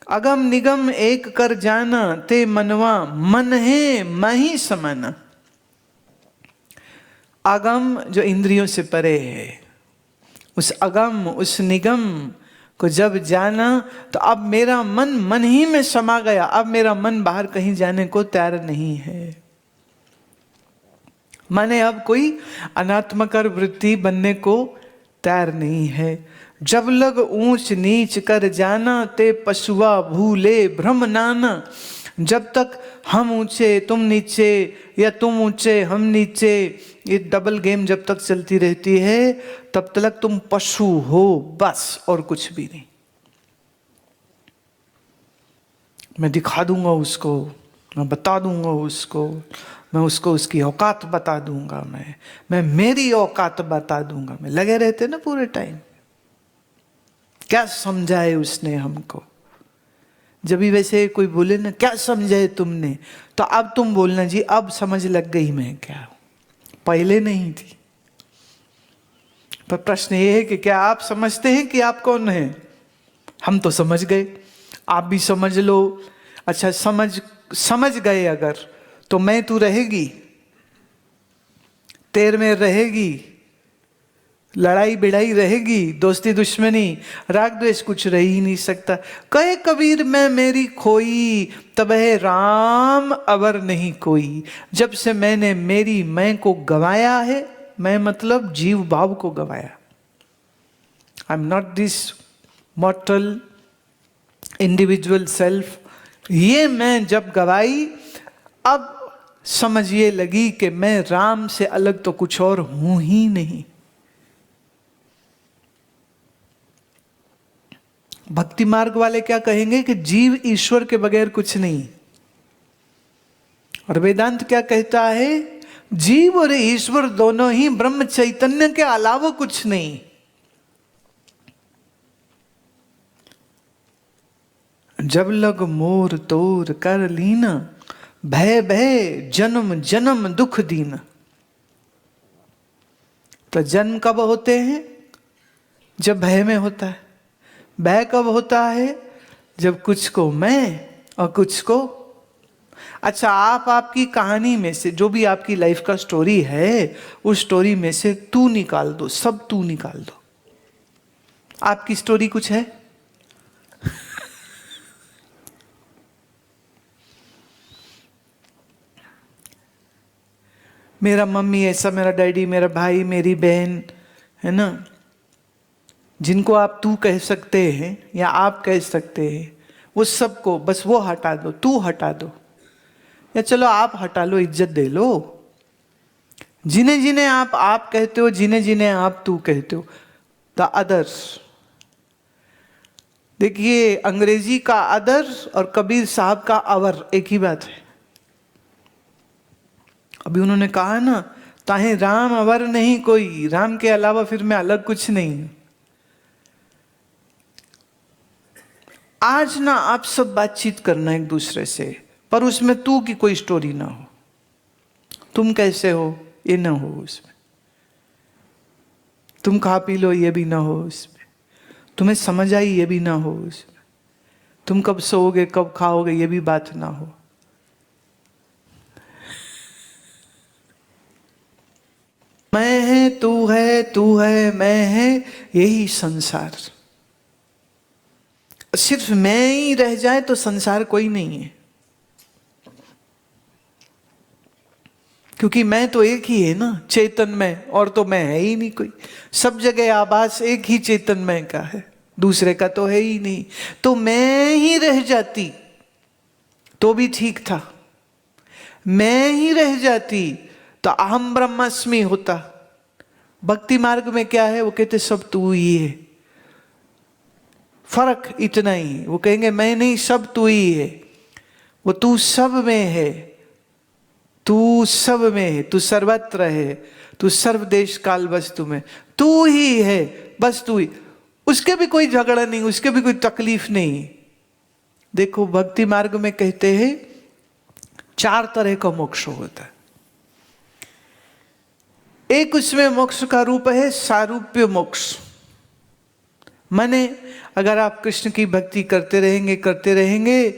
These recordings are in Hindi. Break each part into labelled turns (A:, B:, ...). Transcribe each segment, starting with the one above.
A: अगम निगम एक कर जाना, ते मनवा मन है मही समन। अगम जो इंद्रियों से परे है, उस अगम उस निगम को जब जाना तो अब मेरा मन मन ही में समा गया। अब मेरा मन बाहर कहीं जाने को तैयार नहीं है। माने अब कोई अनात्मकर वृत्ति बनने को तैयार नहीं है। जब लग ऊंच नीच कर जाना, ते पशुआ भूले भ्रम नाना। जब तक हम ऊंचे तुम नीचे, या तुम ऊंचे हम नीचे, ये डबल गेम जब तक चलती रहती है तब तक तुम पशु हो, बस, और कुछ भी नहीं। मैं दिखा दूंगा उसको, मैं बता दूंगा उसको, मैं उसको उसकी औकात बता दूंगा, मैं मेरी औकात बता दूंगा। मैं लगे रहते ना पूरे टाइम। क्या समझाए उसने हमको? जब भी वैसे कोई बोले ना क्या समझाए तुमने, तो अब तुम बोलना जी अब समझ लग गई मैं क्या, पहले नहीं थी। पर प्रश्न ये है कि क्या आप समझते हैं कि आप कौन हैं? हम तो समझ गए, आप भी समझ लो। अच्छा, समझ गए अगर, तो मैं तू रहेगी, तेर में रहेगी, लड़ाई बिड़ाई रहेगी, दोस्ती दुश्मनी राग द्वेष कुछ रह ही नहीं सकता। कहे कबीर मैं मेरी खोई, तब है राम अवर नहीं कोई। जब से मैंने मेरी मैं को गवाया है, मैं मतलब जीव भाव को गवाया, I am not this mortal individual self, ये मैं जब गवाई, अब समझिए लगी कि मैं राम से अलग तो कुछ और हूं ही नहीं। भक्ति मार्ग वाले क्या कहेंगे कि जीव ईश्वर के बगैर कुछ नहीं, और वेदांत क्या कहता है? जीव और ईश्वर दोनों ही ब्रह्म चैतन्य के अलावा कुछ नहीं। जब लग मोर तोर कर लीना, भय भय जन्म जन्म दुख दीना। तो जन्म कब होते हैं? जब भय में होता है। भय कब होता है? जब कुछ को मैं और कुछ को। अच्छा, आपकी कहानी में से, जो भी आपकी लाइफ का स्टोरी है, उस स्टोरी में से तू निकाल दो, सब तू निकाल दो। आपकी स्टोरी कुछ है? मेरा मम्मी ऐसा, मेरा डैडी, मेरा भाई, मेरी बहन, है ना, जिनको आप तू कह सकते हैं या आप कह सकते हैं, वो सबको बस वो हटा दो, तू हटा दो, या चलो आप हटा लो, इज्जत दे लो। जिन्हें जिन्हें आप कहते हो, जिन्हें जिन्हें आप तू कहते हो, द अदर्स। देखिए, अंग्रेजी का अदर और कबीर साहब का अवर एक ही बात है। अभी उन्होंने कहा ना, ताहे राम अवर नहीं कोई, राम के अलावा फिर मैं अलग कुछ नहीं। आज ना आप सब बातचीत करना एक दूसरे से, पर उसमें तू की कोई स्टोरी ना हो, तुम कैसे हो ये ना हो उसमें, तुम खा पी लो ये भी ना हो उसमें, तुम्हें समझ आई ये भी ना हो उसमें, तुम कब सोओगे कब खाओगे ये भी बात ना हो। मैं है, तू है, मैं है, यही संसार। सिर्फ मैं ही रह जाए तो संसार कोई नहीं है, क्योंकि मैं तो एक ही है ना, चेतन में, और तो मैं है ही नहीं कोई। सब जगह आभास एक ही चेतन में का है, दूसरे का तो है ही नहीं। तो मैं ही रह जाती तो भी ठीक था, मैं ही रह जाती तो अहम ब्रह्मास्मि होता। भक्ति मार्ग में क्या है? वो कहते सब तू ही है, फर्क इतना ही। वो कहेंगे मैं नहीं, सब तू ही है। वो तू सब में है, तू सब में है, तू सर्वत्र है, तू सर्वदेश काल वस्तु में, तू ही है, बस तू ही। उसके भी कोई झगड़ा नहीं, उसके भी कोई तकलीफ नहीं। देखो, भक्ति मार्ग में कहते हैं 4 तरह का मोक्ष होता है। एक उसमें मोक्ष का रूप है सारूप्य मोक्ष, माने अगर आप कृष्ण की भक्ति करते रहेंगे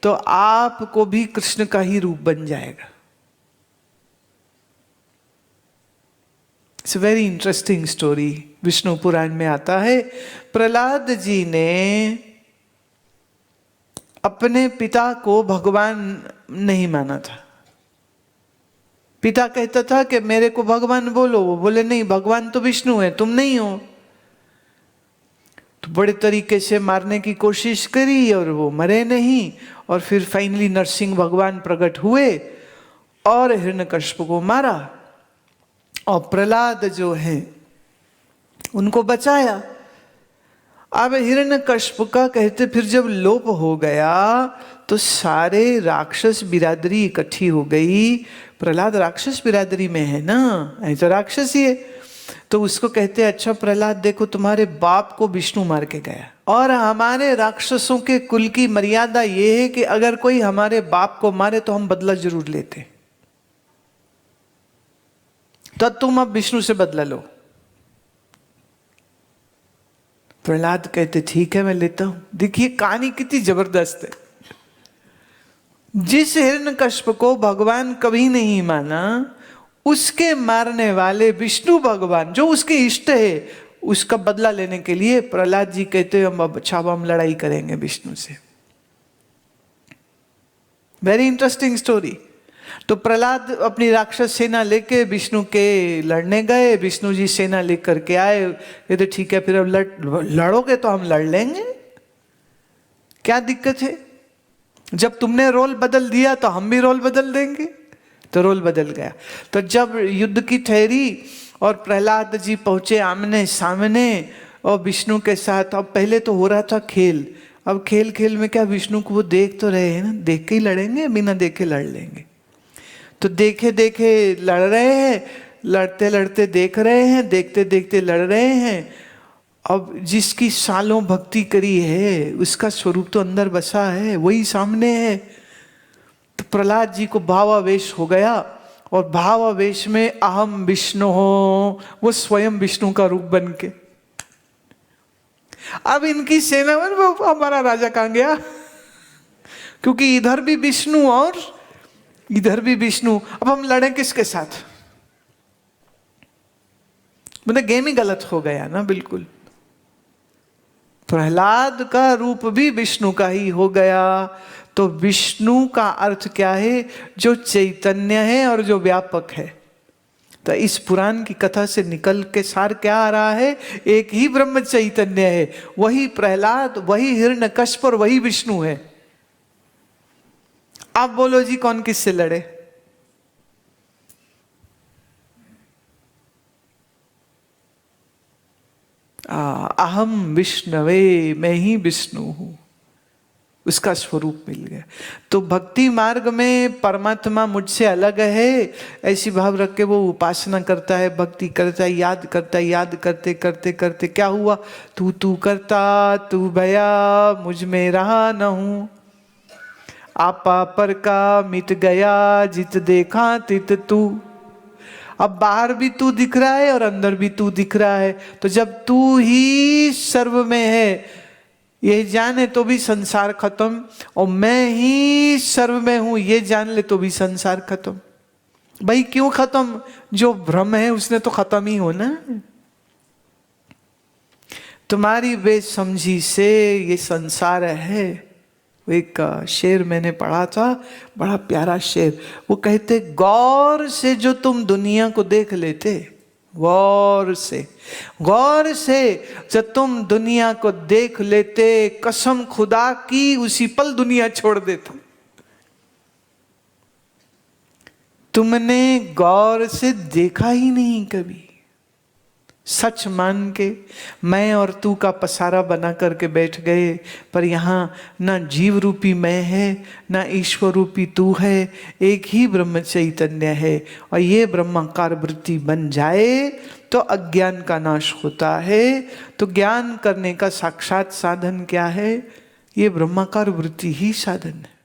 A: तो आपको भी कृष्ण का ही रूप बन जाएगा। It's a very interesting story, Vishnu Purana में आता है। प्रहलाद जी ने अपने पिता को भगवान नहीं माना था। पिता कहता था कि मेरे को भगवान बोलो, वो बोले नहीं, भगवान तो विष्णु है, तुम नहीं हो। तो बड़े तरीके से मारने की कोशिश करी और वो मरे नहीं, और फिर फाइनली नरसिंह भगवान प्रकट हुए और हिरण्यकश्यप को मारा और प्रहलाद जो है उनको बचाया। अब हिरण्यकश्यप का कहते फिर जब लोप हो गया तो सारे राक्षस बिरादरी इकट्ठी हो गई। प्रहलाद राक्षस बिरादरी में है ना, ऐ तो राक्षस ही है। तो उसको कहते अच्छा प्रहलाद देखो, तुम्हारे बाप को विष्णु मार के गया, और हमारे राक्षसों के कुल की मर्यादा ये है कि अगर कोई हमारे बाप को मारे तो हम बदला जरूर लेते, तो तुम अब विष्णु से बदला लो। प्रहलाद कहते ठीक है मैं लेता हूं। देखिए कहानी कितनी जबरदस्त है। जिस हिरण्यकश्यप को भगवान कभी नहीं माना, उसके मारने वाले विष्णु भगवान जो उसके इष्ट है, उसका बदला लेने के लिए प्रहलाद जी कहते हम लड़ाई करेंगे विष्णु से। Very interesting story. तो प्रहलाद अपनी राक्षस सेना लेके विष्णु के लड़ने गए। विष्णु जी सेना लेकर के आए, कहते ठीक है फिर अब लड़ोगे तो हम लड़ लेंगे, क्या दिक्कत है, जब तुमने रोल बदल दिया तो हम भी रोल बदल देंगे। तो रोल बदल गया। तो जब युद्ध की ठहरी और प्रहलाद जी पहुंचे आमने सामने और विष्णु के साथ, अब पहले तो हो रहा था खेल, अब खेल खेल में क्या विष्णु को वो देख तो रहे हैं ना, देख के ही लड़ेंगे, बिना देखे लड़ लेंगे। तो देखे देखे लड़ रहे हैं, लड़ते लड़ते देख रहे हैं, देखते देखते लड़ रहे हैं। अब जिसकी सालों भक्ति करी है उसका स्वरूप तो अंदर बसा है, वही सामने है। तो प्रहलाद जी को भावावेश हो गया, और भावावेश में अहम विष्णु हो, वो स्वयं विष्णु का रूप बन के। अब इनकी सेना में वो हमारा राजा कहां गया, क्योंकि इधर भी विष्णु और इधर भी विष्णु, अब हम लड़े किसके साथ। मतलब गेम ही गलत हो गया ना बिल्कुल। प्रहलाद का रूप भी विष्णु का ही हो गया। तो विष्णु का अर्थ क्या है, जो चैतन्य है और जो व्यापक है। तो इस पुराण की कथा से निकल के सार क्या आ रहा है, एक ही ब्रह्म चैतन्य है, वही प्रहलाद, वही हिरण्यकश्यप और वही विष्णु है। आप बोलो जी कौन किससे लड़े। अहम विष्णवे, मैं ही विष्णु हूं, उसका स्वरूप मिल गया। तो भक्ति मार्ग में परमात्मा मुझसे अलग है ऐसी भाव रख के वो उपासना करता है, भक्ति करता है, याद करता है, याद करते करते करते क्या हुआ, तू तू करता तू भया मुझ में रहा न हूं, आपा पर का मिट गया जित देखा तित तू। अब बाहर भी तू दिख रहा है और अंदर भी तू दिख रहा है। तो जब तू ही सर्व में है ये जाने तो भी संसार खत्म, और मैं ही सर्व में हूं ये जान ले तो भी संसार खत्म। भाई क्यों खत्म, जो भ्रम है उसने तो खत्म ही होना। तुम्हारी बेसमझी से ये संसार है। एक शेर मैंने पढ़ा था, बड़ा प्यारा शेर। वो कहते गौर से जो तुम दुनिया को देख लेते, गौर से जब तुम दुनिया को देख लेते, कसम खुदा की उसी पल दुनिया छोड़ देता। तुमने गौर से देखा ही नहीं कभी, सच मान के मैं और तू का पसारा बना करके बैठ गए। पर यहाँ ना जीव रूपी मैं है, ना ईश्वर रूपी तू है, एक ही ब्रह्म चैतन्य है। और ये ब्रह्माकार वृत्ति बन जाए तो अज्ञान का नाश होता है। तो ज्ञान करने का साक्षात साधन क्या है, ये ब्रह्माकार वृत्ति ही साधन है।